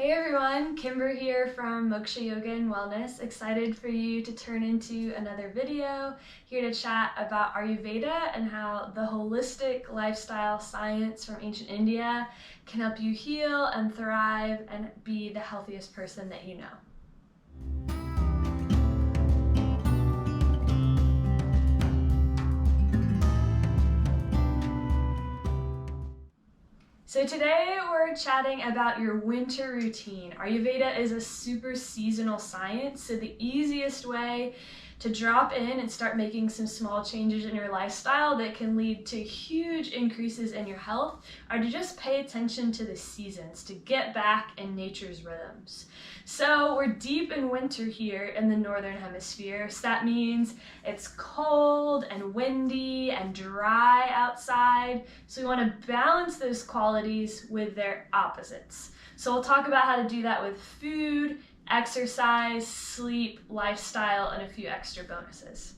Hey everyone, Kimber here from Moksha Yoga and Wellness. Excited for you to turn into another video. Here to chat about Ayurveda and how the holistic lifestyle science from ancient India can help you heal and thrive and be the healthiest person that you know. So today we're chatting about your winter routine. Ayurveda is a super seasonal science, so the easiest way to drop in and start making some small changes in your lifestyle that can lead to huge increases in your health are to just pay attention to the seasons, to get back in nature's rhythms. So we're deep in winter here in the northern hemisphere, so that means it's cold and windy and dry outside, so we want to balance those qualities with their opposites. So we'll talk about how to do that with food, exercise, sleep, lifestyle, and a few extra bonuses.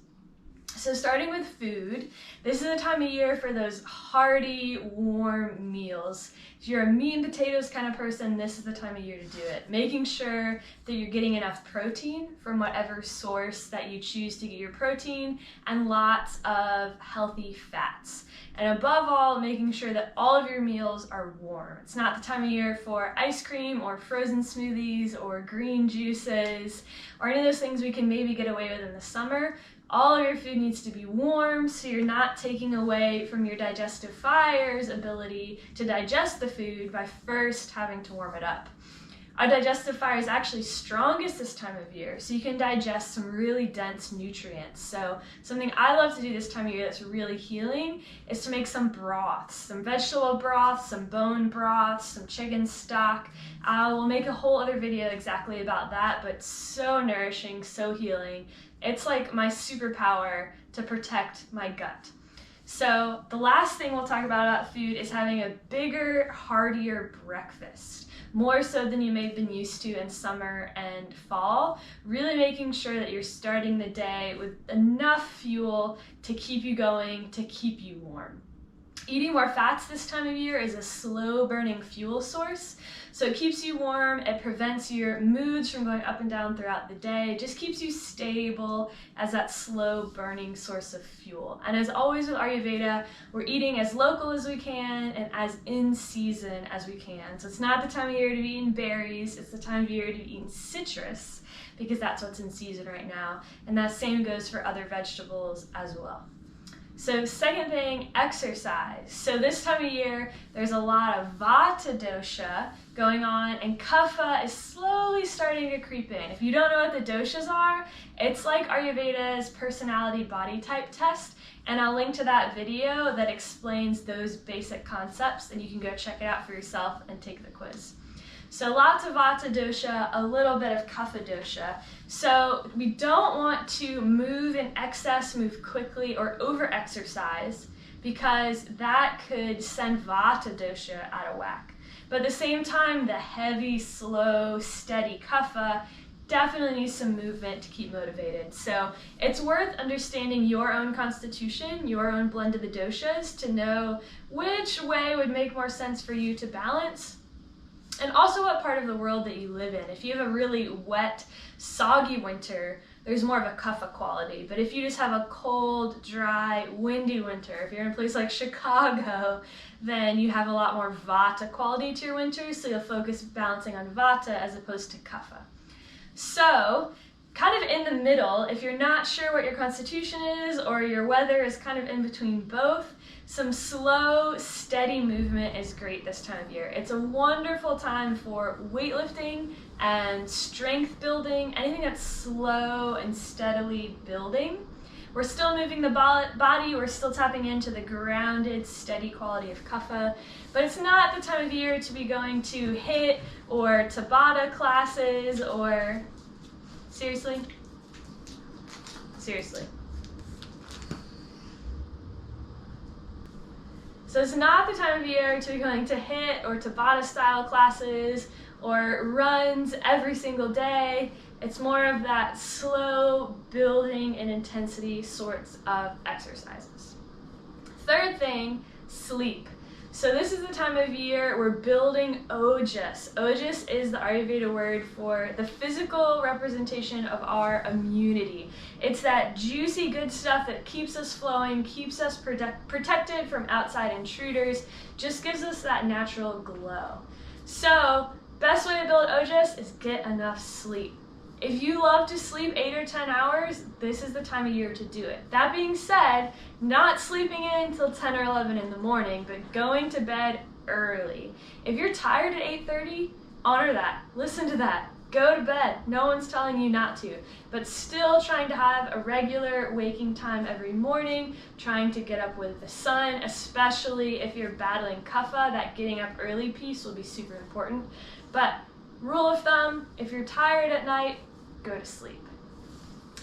So starting with food, this is the time of year for those hearty, warm meals. If you're a meat and potatoes kind of person, this is the time of year to do it. Making sure that you're getting enough protein from whatever source that you choose to get your protein, and lots of healthy fats. And above all, making sure that all of your meals are warm. It's not the time of year for ice cream or frozen smoothies or green juices or any of those things we can maybe get away with in the summer. All of your food needs to be warm, so you're not taking away from your digestive fire's ability to digest the food by first having to warm it up. Our digestive fire is actually strongest this time of year, so you can digest some really dense nutrients. So something I love to do this time of year that's really healing is to make some broths, some vegetable broths, some bone broths, some chicken stock. We'll make a whole other video exactly about that, but so nourishing, so healing. It's like my superpower to protect my gut. So the last thing we'll talk about food is having a bigger, heartier breakfast. More so than you may have been used to in summer and fall. Really making sure that you're starting the day with enough fuel to keep you going, to keep you warm. Eating more fats this time of year is a slow burning fuel source, so it keeps you warm, it prevents your moods from going up and down throughout the day, it just keeps you stable as that slow burning source of fuel. And as always with Ayurveda, we're eating as local as we can and as in season as we can. So it's not the time of year to be eating berries, it's the time of year to be eating citrus, because that's what's in season right now. And that same goes for other vegetables as well. So second thing, exercise. So this time of year, there's a lot of Vata dosha going on, and Kapha is slowly starting to creep in. If you don't know what the doshas are, it's like Ayurveda's personality body type test, and I'll link to that video that explains those basic concepts, and you can go check it out for yourself and take the quiz. So lots of Vata dosha, a little bit of Kapha dosha. So we don't want to move in excess, move quickly, or over-exercise, because that could send Vata dosha out of whack. But at the same time, the heavy, slow, steady Kapha definitely needs some movement to keep motivated. So it's worth understanding your own constitution, your own blend of the doshas, to know which way would make more sense for you to balance. And also what part of the world that you live in. If you have a really wet, soggy winter, there's more of a Kapha quality. But if you just have a cold, dry, windy winter, if you're in a place like Chicago, then you have a lot more Vata quality to your winter, so you'll focus balancing on Vata as opposed to Kapha. So, kind of in the middle, if you're not sure what your constitution is or your weather is kind of in between both, some slow, steady movement is great this time of year. It's a wonderful time for weightlifting and strength building, anything that's slow and steadily building. We're still moving the body, we're still tapping into the grounded, steady quality of Kapha, but it's not the time of year to be going to HIIT or Tabata classes or... Seriously? Seriously. So it's not the time of year to be going to HIIT or Tabata style classes or runs every single day. It's more of that slow building in intensity sorts of exercises. Third thing, sleep. So this is the time of year we're building ojas. Ojas is the Ayurveda word for the physical representation of our immunity. It's that juicy good stuff that keeps us flowing, keeps us protected from outside intruders, just gives us that natural glow. So best way to build ojas is get enough sleep. If you love to sleep 8 or 10 hours, this is the time of year to do it. That being said, not sleeping in until 10 or 11 in the morning, but going to bed early. If you're tired at 8:30, honor that. Listen to that. Go to bed. No one's telling you not to. But still trying to have a regular waking time every morning, trying to get up with the sun, especially if you're battling kapha, that getting up early piece will be super important. But rule of thumb, if you're tired at night, go to sleep.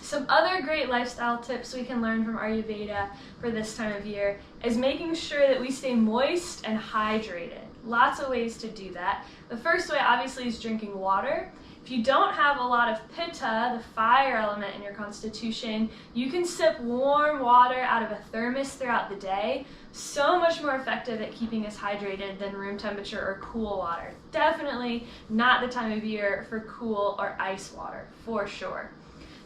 Some other great lifestyle tips we can learn from Ayurveda for this time of year is making sure that we stay moist and hydrated. Lots of ways to do that. The first way obviously is drinking water. If you don't have a lot of pitta, the fire element in your constitution, you can sip warm water out of a thermos throughout the day. So much more effective at keeping us hydrated than room temperature or cool water. Definitely not the time of year for cool or ice water, for sure.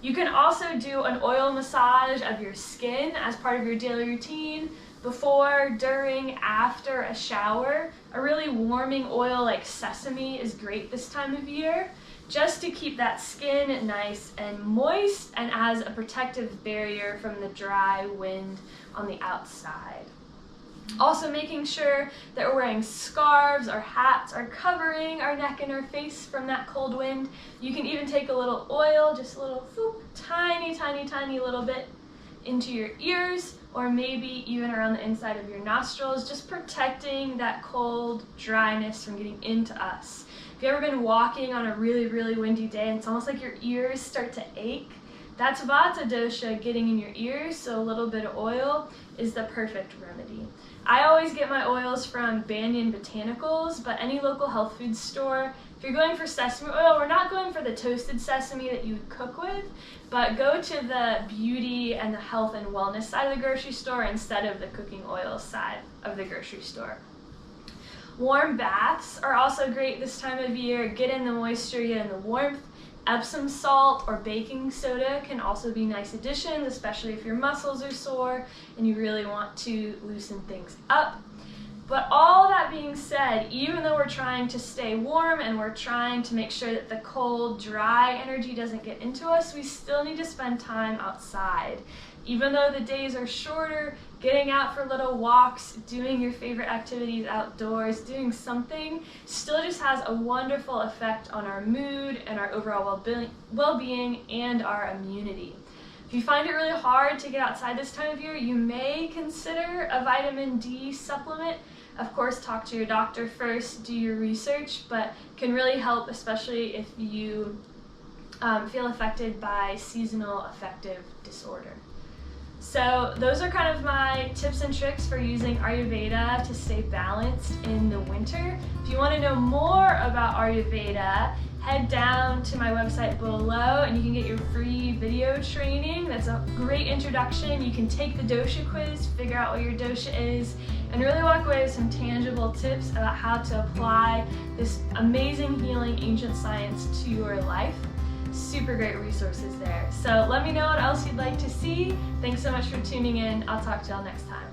You can also do an oil massage of your skin as part of your daily routine, before, during, after a shower. A really warming oil like sesame is great this time of year, just to keep that skin nice and moist and as a protective barrier from the dry wind on the outside. Also making sure that we're wearing scarves or hats or covering our neck and our face from that cold wind. You can even take a little oil, just a little tiny little bit into your ears, or maybe even around the inside of your nostrils, just protecting that cold dryness from getting into us. If you've ever been walking on a really windy day and it's almost like your ears start to ache, that's Vata dosha getting in your ears, so a little bit of oil is the perfect remedy. I always get my oils from Banyan Botanicals, but any local health food store, if you're going for sesame oil, we're not going for the toasted sesame that you would cook with, but go to the beauty and the health and wellness side of the grocery store instead of the cooking oil side of the grocery store. Warm baths are also great this time of year. Get in the moisture, get in the warmth. Epsom salt or baking soda can also be nice additions, especially if your muscles are sore and you really want to loosen things up. But all that being said, even though we're trying to stay warm and we're trying to make sure that the cold, dry energy doesn't get into us, we still need to spend time outside. Even though the days are shorter, getting out for little walks, doing your favorite activities outdoors, doing something, still just has a wonderful effect on our mood and our overall well-being and our immunity. If you find it really hard to get outside this time of year, you may consider a vitamin D supplement. Of course, talk to your doctor first, do your research, but can really help, especially if you feel affected by seasonal affective disorder. So those are kind of my tips and tricks for using Ayurveda to stay balanced in the winter. If you want to know more about Ayurveda, head down to my website below and you can get your free video training. That's a great introduction. You can take the dosha quiz, figure out what your dosha is, and really walk away with some tangible tips about how to apply this amazing healing ancient science to your life. Super great resources there. So let me know what else you'd like to see. Thanks so much for tuning in. I'll talk to y'all next time.